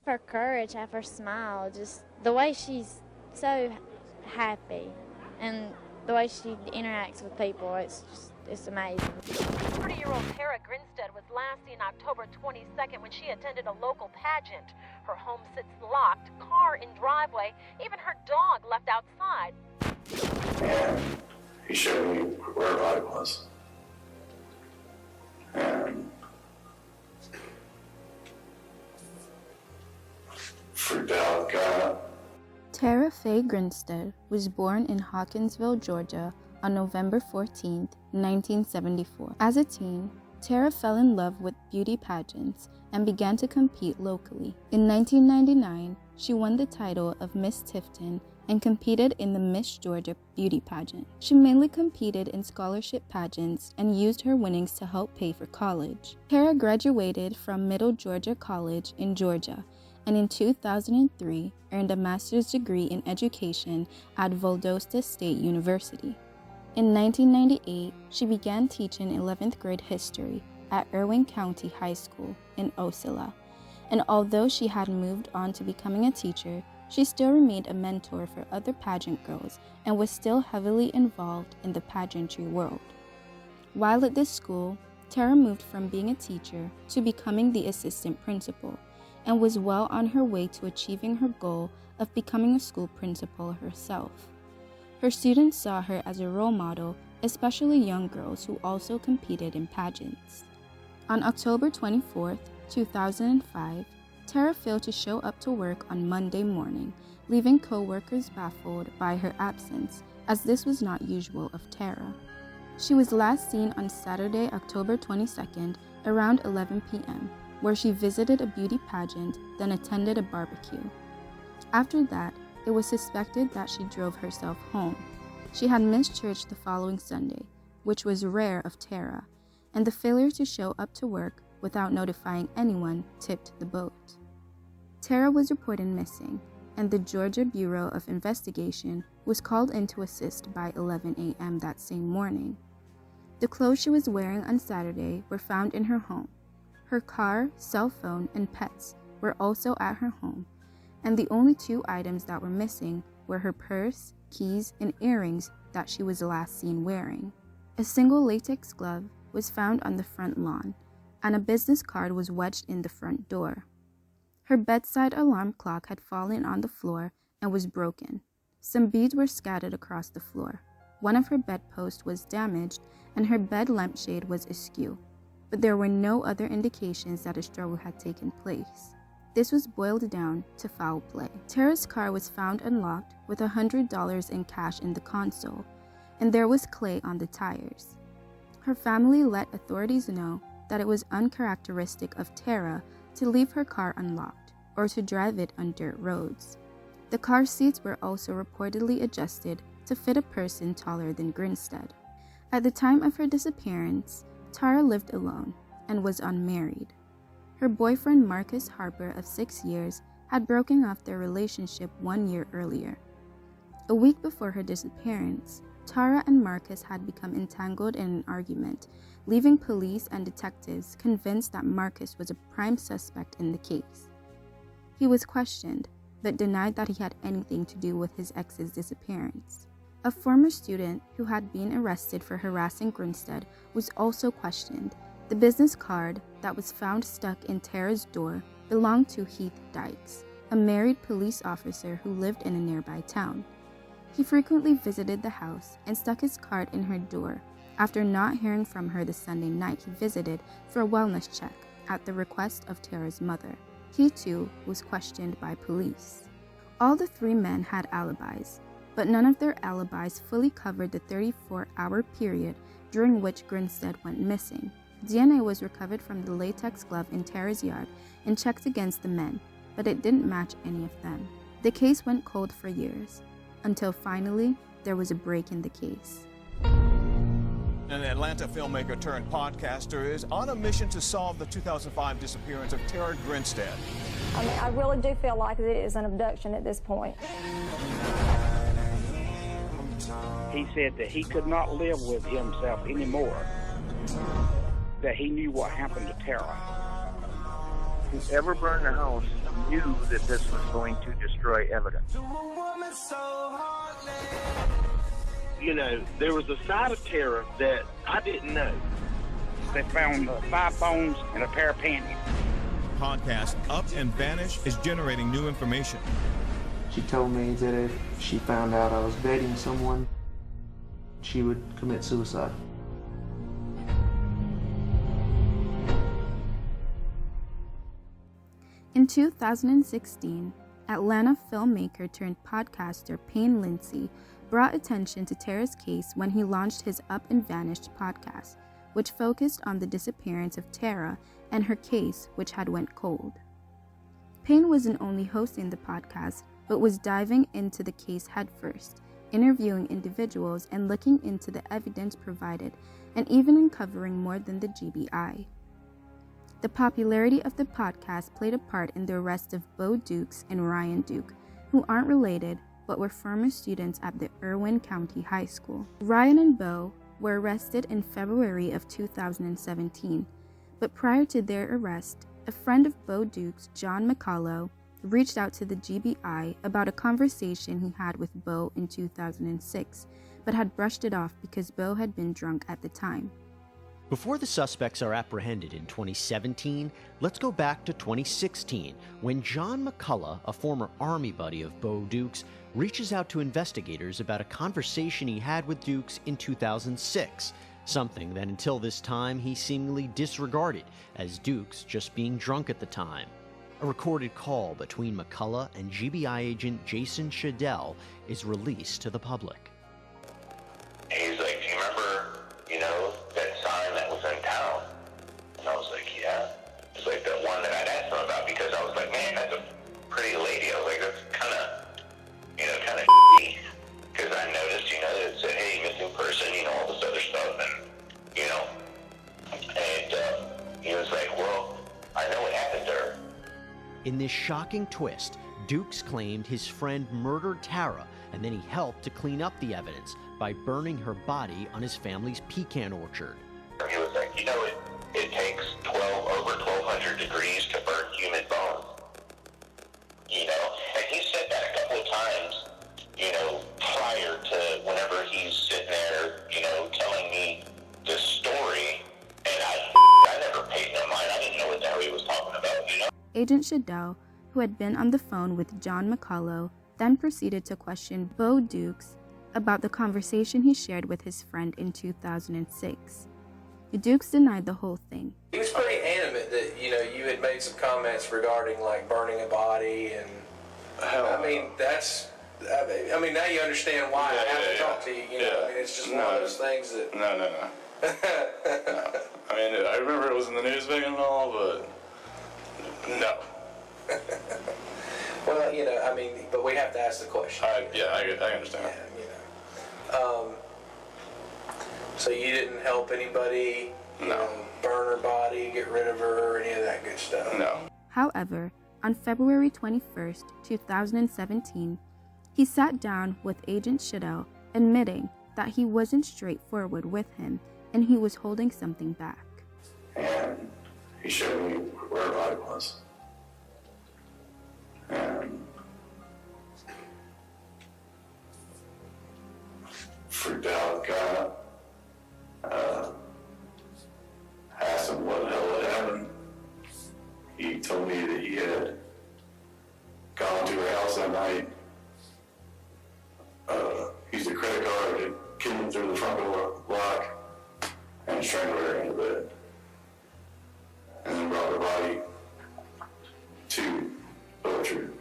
Her courage, have her smile, just the way she's so happy and the way she interacts with people, it's amazing. 30-year-old Faye Grinstead was last seen October 22nd when she attended a local pageant. Her home sits locked, car in driveway, even her dog left outside. And he showed me where her body was. And freaked out, got up. Tara Faye Grinstead was born in Hawkinsville, Georgia on November 14, 1974. As a teen, Tara fell in love with beauty pageants and began to compete locally. In 1999, she won the title of Miss Tifton and competed in the Miss Georgia beauty pageant. She mainly competed in scholarship pageants and used her winnings to help pay for college. Tara graduated from Middle Georgia College in Georgia and in 2003 earned a master's degree in education at Valdosta State University. In 1998, she began teaching 11th grade history at Irwin County High School in Ocilla, and although she had moved on to becoming a teacher, she still remained a mentor for other pageant girls and was still heavily involved in the pageantry world. While at this school, Tara moved from being a teacher to becoming the assistant principal, and was well on her way to achieving her goal of becoming a school principal herself. Her students saw her as a role model, especially young girls who also competed in pageants. On October 24, 2005, Tara failed to show up to work on Monday morning, leaving co-workers baffled by her absence, as this was not usual of Tara. She was last seen on Saturday, October 22nd, around 11 p.m., where she visited a beauty pageant, then attended a barbecue. After that, it was suspected that she drove herself home. She had missed church the following Sunday, which was rare of Tara, and the failure to show up to work without notifying anyone tipped the boat. Tara was reported missing, and the Georgia Bureau of Investigation was called in to assist by 11 a.m. that same morning. The clothes she was wearing on Saturday were found in her home. Her car, cell phone, and pets were also at her home, and the only two items that were missing were her purse, keys, and earrings that she was last seen wearing. A single latex glove was found on the front lawn, and a business card was wedged in the front door. Her bedside alarm clock had fallen on the floor and was broken. Some beads were scattered across the floor. One of her bedposts was damaged, and her bed lampshade was askew, but there were no other indications that a struggle had taken place. This was boiled down to foul play. Tara's car was found unlocked with $100 in cash in the console, and there was clay on the tires. Her family let authorities know that it was uncharacteristic of Tara to leave her car unlocked or to drive it on dirt roads. The car seats were also reportedly adjusted to fit a person taller than Grinstead. At the time of her disappearance, Tara lived alone and was unmarried. Her boyfriend Marcus Harper of 6 years had broken off their relationship 1 year earlier. A week before her disappearance, Tara and Marcus had become entangled in an argument, leaving police and detectives convinced that Marcus was a prime suspect in the case. He was questioned, but denied that he had anything to do with his ex's disappearance. A former student who had been arrested for harassing Grinstead was also questioned. The business card that was found stuck in Tara's door belonged to Heath Dykes, a married police officer who lived in a nearby town. He frequently visited the house and stuck his card in her door after not hearing from her the Sunday night he visited for a wellness check at the request of Tara's mother. He too was questioned by police. All the three men had alibis, but none of their alibis fully covered the 34-hour period during which Grinstead went missing. DNA was recovered from the latex glove in Tara's yard and checked against the men, but it didn't match any of them. The case went cold for years, until finally there was a break in the case. An Atlanta filmmaker turned podcaster is on a mission to solve the 2005 disappearance of Tara Grinstead. I really do feel like it is an abduction at this point. He said that he could not live with himself anymore, that he knew what happened to Tara. whoever burned the house knew that this was going to destroy evidence. You know, there was a side of Tara that I didn't know. They found 5 bones and a pair of panties. Podcast Up and Vanish is generating new information. She told me that if she found out I was dating someone, she would commit suicide. In 2016, Atlanta filmmaker turned podcaster Payne Lindsay brought attention to Tara's case when he launched his Up and Vanished podcast, which focused on the disappearance of Tara and her case, which had went cold. Payne wasn't only hosting the podcast, but was diving into the case headfirst, interviewing individuals and looking into the evidence provided, and even uncovering more than the GBI. The popularity of the podcast played a part in the arrest of Bo Dukes and Ryan Duke, who aren't related but were former students at the Irwin County High School. Ryan and Bo were arrested in February of 2017, but prior to their arrest, a friend of Bo Dukes, John McCullough, reached out to the GBI about a conversation he had with Bo in 2006, but had brushed it off because Bo had been drunk at the time. Before the suspects are apprehended in 2017, let's go back to 2016, when John McCullough, a former Army buddy of Bo Dukes, reaches out to investigators about a conversation he had with Dukes in 2006, something that until this time he seemingly disregarded as Dukes just being drunk at the time. A recorded call between McCullough and GBI agent Jason Shadell is released to the public. He's like, do you remember, that sign that was in town? And I was like, yeah. It's like the one that I'd asked him about, because I was like, man, that's a pretty lady. I was like, that's kind of shitty. Because I noticed, that it said, hey, missing person, all this other stuff. And he was like, well, I know what happened to her. In this shocking twist, Dukes claimed his friend murdered Tara, and then he helped to clean up the evidence by burning her body on his family's pecan orchard. He was like, it takes over 1,200 degrees to burn human bones. And he said that a couple of times, prior to whenever he's sitting there, telling me this story, and I never paid no mind. I didn't know what the hell he was talking about, Agent Shadell, who had been on the phone with John McCullough, then proceeded to question Bo Dukes about the conversation he shared with his friend in 2006. Dukes denied the whole thing. He was pretty adamant that, you had made some comments regarding, burning a body, and, now you understand why I have to talk to you, it's just one of those things that... No. I remember it was in the news big and all, but no. Well, but we have to ask the question. I understand. So you didn't help anybody, burn her body, get rid of her, or any of that good stuff? No. However, on February 21st, 2017, he sat down with Agent Shadell, admitting that he wasn't straightforward with him and he was holding something back. And he showed me where her body was. And freaked out, got up, asked him what the hell had happened. He told me that he had gone to her house that night, used a credit card to get him through the front door lock, and strangled her into bed. And then brought her body to the orchard.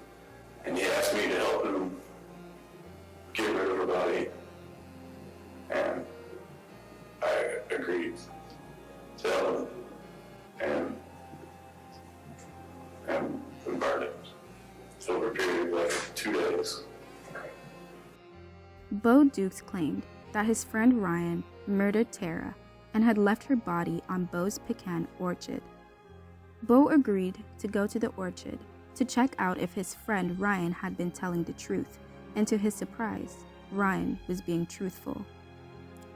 And he asked me to help him get rid of her body. And I agreed to help him. And we burned it over a period of 2 days. Bo Dukes claimed that his friend Ryan murdered Tara and had left her body on Bo's pecan orchard. Bo agreed to go to the orchard to check out if his friend Ryan had been telling the truth, and to his surprise, Ryan was being truthful.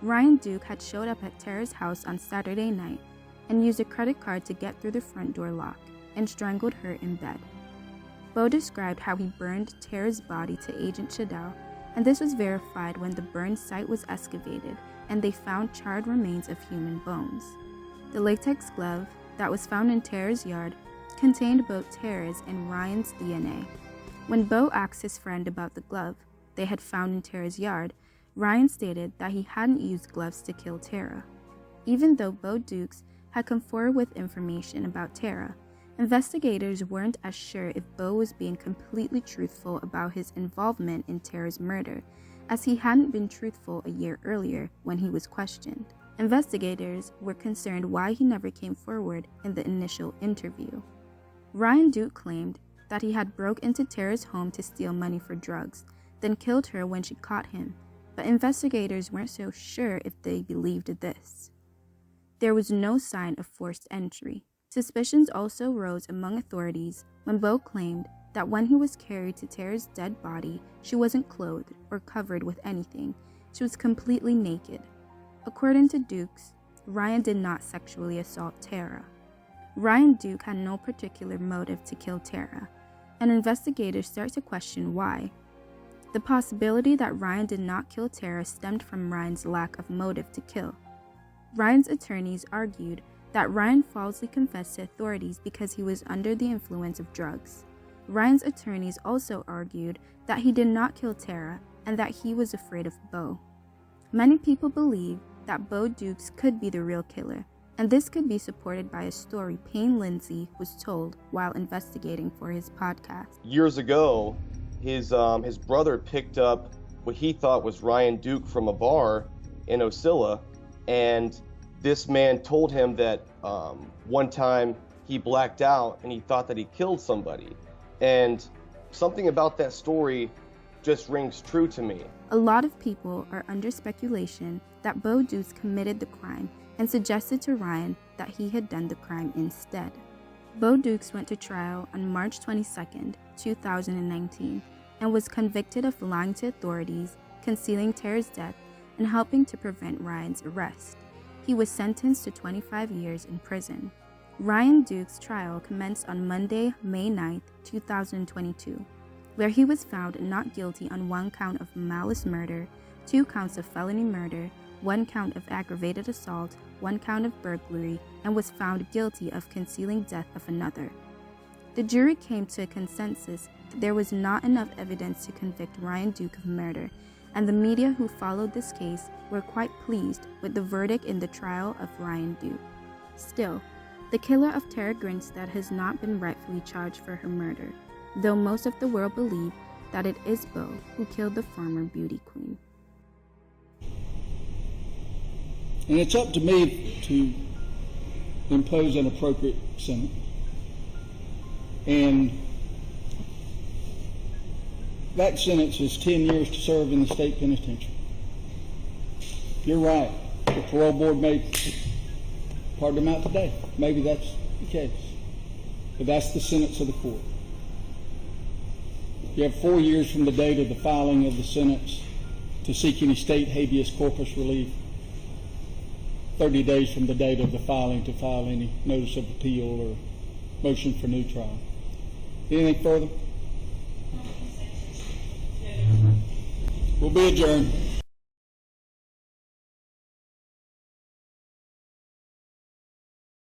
Ryan Duke had showed up at Tara's house on Saturday night and used a credit card to get through the front door lock, and strangled her in bed. Bo described how he burned Tara's body to Agent Shadell, and this was verified when the burned site was excavated and they found charred remains of human bones. The latex glove that was found in Tara's yard contained both Tara's and Ryan's DNA. When Bo asked his friend about the glove they had found in Tara's yard, Ryan stated that he hadn't used gloves to kill Tara. Even though Bo Dukes had come forward with information about Tara, investigators weren't as sure if Bo was being completely truthful about his involvement in Tara's murder, as he hadn't been truthful a year earlier when he was questioned. Investigators were concerned why he never came forward in the initial interview. Ryan Duke claimed that he had broke into Tara's home to steal money for drugs, then killed her when she caught him, but investigators weren't so sure if they believed this. There was no sign of forced entry. Suspicions also rose among authorities when Bo claimed that when he was carried to Tara's dead body, she wasn't clothed or covered with anything. She was completely naked. According to Dukes, Ryan did not sexually assault Tara. Ryan Duke had no particular motive to kill Tara, and investigators start to question why. The possibility that Ryan did not kill Tara stemmed from Ryan's lack of motive to kill. Ryan's attorneys argued that Ryan falsely confessed to authorities because he was under the influence of drugs. Ryan's attorneys also argued that he did not kill Tara and that he was afraid of Bo. Many people believe that Bo Dukes could be the real killer, and this could be supported by a story Payne Lindsay was told while investigating for his podcast. Years ago, his brother picked up what he thought was Ryan Duke from a bar in Ocilla, and this man told him that one time he blacked out and he thought that he killed somebody. And something about that story just rings true to me. A lot of people are under speculation that Bo Dukes committed the crime and suggested to Ryan that he had done the crime instead. Bo Dukes went to trial on March 22, 2019, and was convicted of lying to authorities, concealing Tara's death, and helping to prevent Ryan's arrest. He was sentenced to 25 years in prison. Ryan Duke's trial commenced on Monday, May 9, 2022, where he was found not guilty on 1 count of malice murder, 2 counts of felony murder, 1 count of aggravated assault, 1 count of burglary, and was found guilty of concealing death of another. The jury came to a consensus that there was not enough evidence to convict Ryan Duke of murder, and the media who followed this case were quite pleased with the verdict in the trial of Ryan Duke. Still, the killer of Tara Grinstead has not been rightfully charged for her murder, though most of the world believe that it is Bo who killed the former beauty queen. And it's up to me to impose an appropriate sentence. And that sentence is 10 years to serve in the state penitentiary. You're right. The parole board may pardon him out today. Maybe that's the case. But that's the sentence of the court. You have 4 years from the date of the filing of the sentence to seek any state habeas corpus relief. 30 days from the date of the filing to file any notice of appeal or motion for new trial. Anything further? We'll be adjourned.